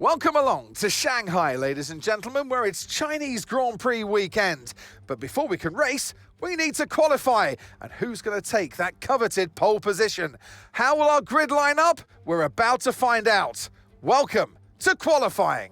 Welcome along to Shanghai, ladies and gentlemen, where it's Chinese Grand Prix weekend. But before we can race, we need to qualify. And who's going to take that coveted pole position? How will our grid line up? We're about to find out. Welcome to qualifying.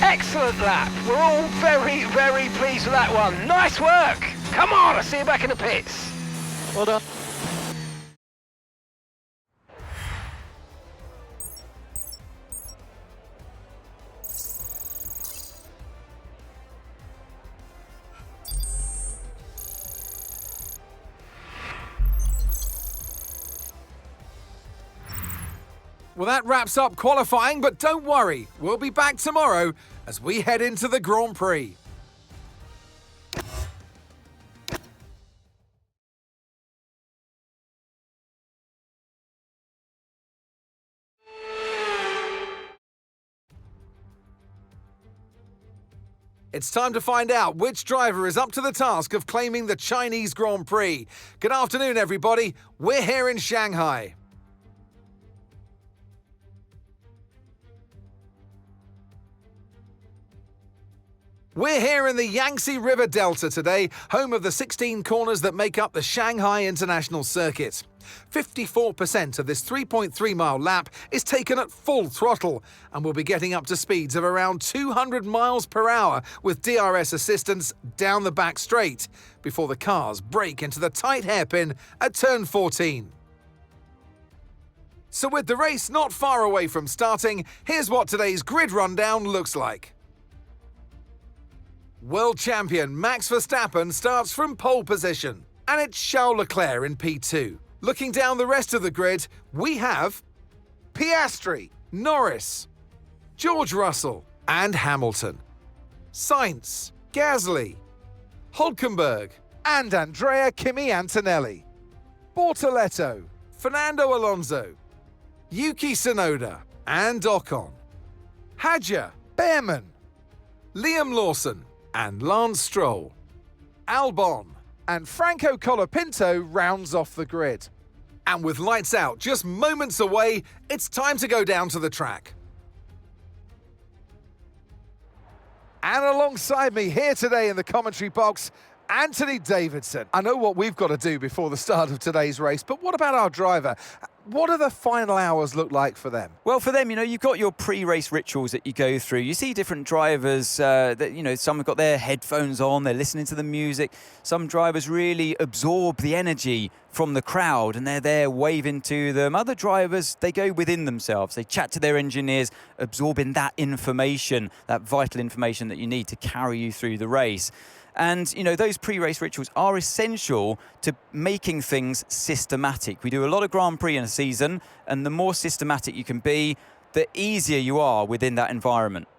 Excellent lap. We're all very, very pleased with that one. Nice work. Come on, I'll see you back in the pits. Well done. Well, that wraps up qualifying, but don't worry, we'll be back tomorrow as we head into the Grand Prix. It's time to find out which driver is up to the task of claiming the Chinese Grand Prix. Good afternoon, everybody. We're here in Shanghai. We're here in the Yangtze River Delta today, home of the 16 corners that make up the Shanghai International Circuit. 54% of this 3.3-mile lap is taken at full throttle, and we'll be getting up to speeds of around 200 miles per hour with DRS assistance down the back straight, before the cars brake into the tight hairpin at turn 14. So with the race not far away from starting, here's what today's grid rundown looks like. World champion Max Verstappen starts from pole position, and it's Charles Leclerc in P2. Looking down the rest of the grid, we have Piastri, Norris, George Russell and Hamilton, Sainz, Gasly, Hülkenberg and Andrea Kimi Antonelli, Bortoleto, Fernando Alonso, Yuki Tsunoda and Ocon, Hadjar, Behrman, Liam Lawson and Lance Stroll. Albon and Franco Colapinto rounds off the grid. And with lights out just moments away, it's time to go down to the track. And alongside me here today in the commentary box, Anthony Davidson. I know what we've got to do before the start of today's race, but what about our driver? what do the final hours look like for them? Well, for them, you've got your pre-race rituals that you go through. You see different drivers that, some have got their headphones on, they're listening to the music. Some drivers really absorb the energy from the crowd and they're there waving to them. Other drivers, they go within themselves. They chat to their engineers, absorbing that information, that vital information that you need to carry you through the race. And, those pre-race rituals are essential to making things systematic. We do a lot of Grand Prix in a season, and the more systematic you can be, the easier you are within that environment.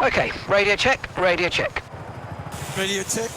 Okay, radio check, radio check. Radio check.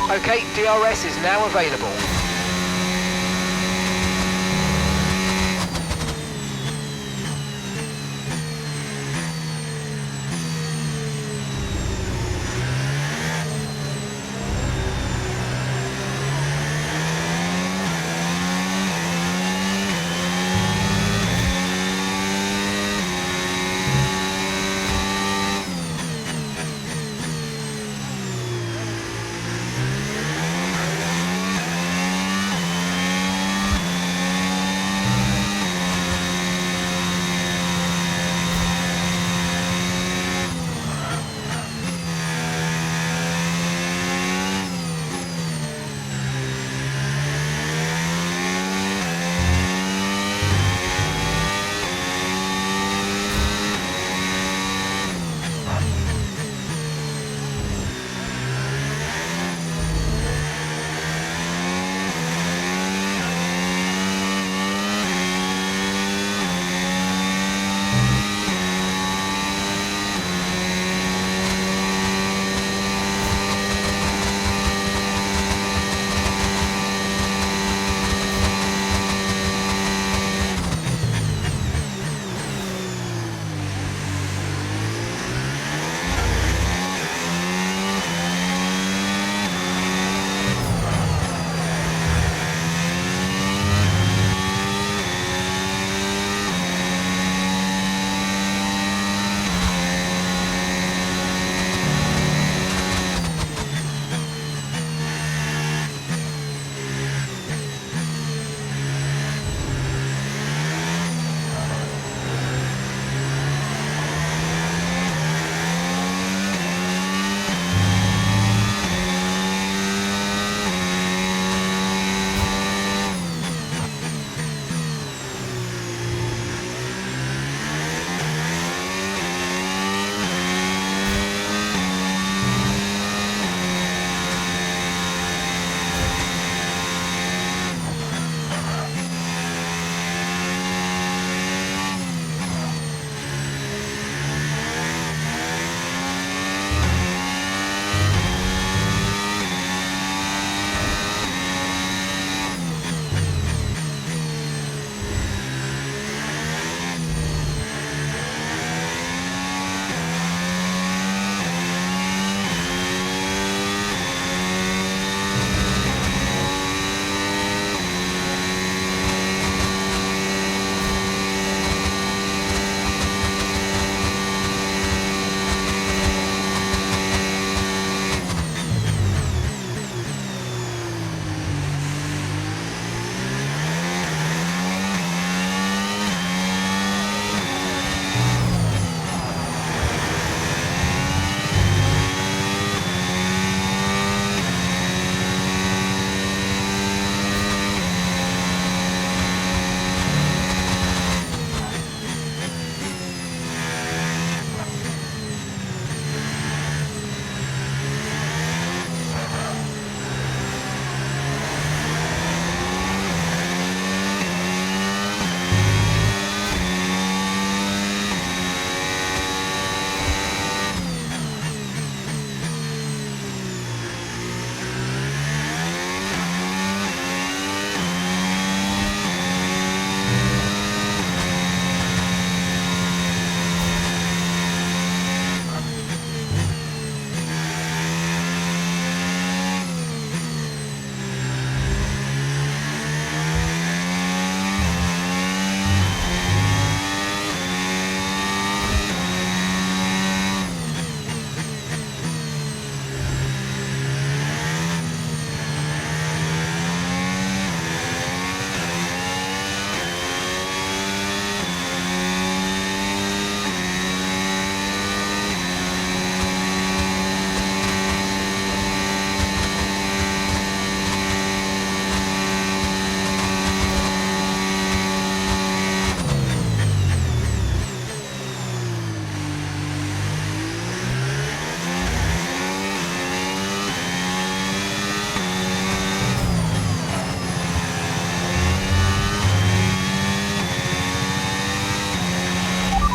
Okay, DRS is now available.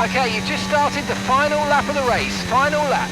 Okay, you've just started the final lap of the race. Final lap.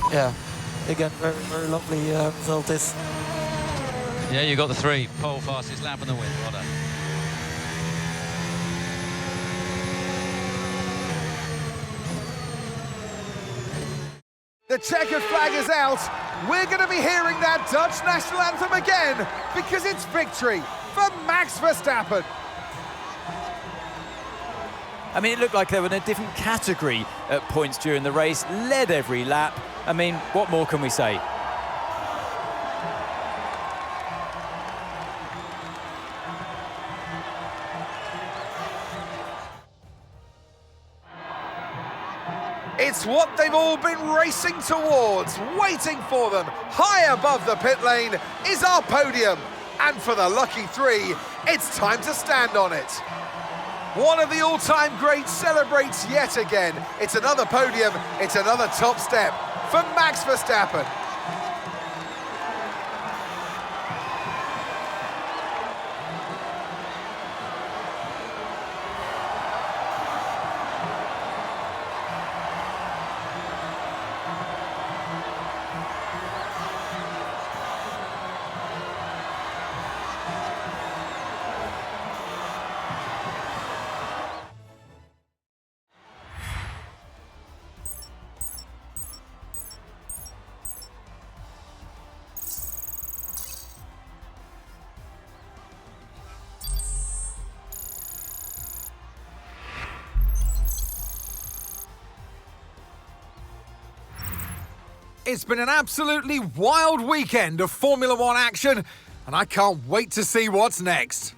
Yeah, again, very, very lovely result this. Yeah, you got the 3. Pole fastest lap in the win. Well done. The checkered flag is out. We're going to be hearing that Dutch national anthem again because it's victory for Max Verstappen. I mean, it looked like they were in a different category at points during the race, led every lap. I mean, what more can we say? It's what they've all been racing towards, waiting for them. High above the pit lane is our podium. And for the lucky 3, it's time to stand on it. One of the all-time greats celebrates yet again. It's another podium, it's another top step for Max Verstappen. It's been an absolutely wild weekend of Formula One action, and I can't wait to see what's next.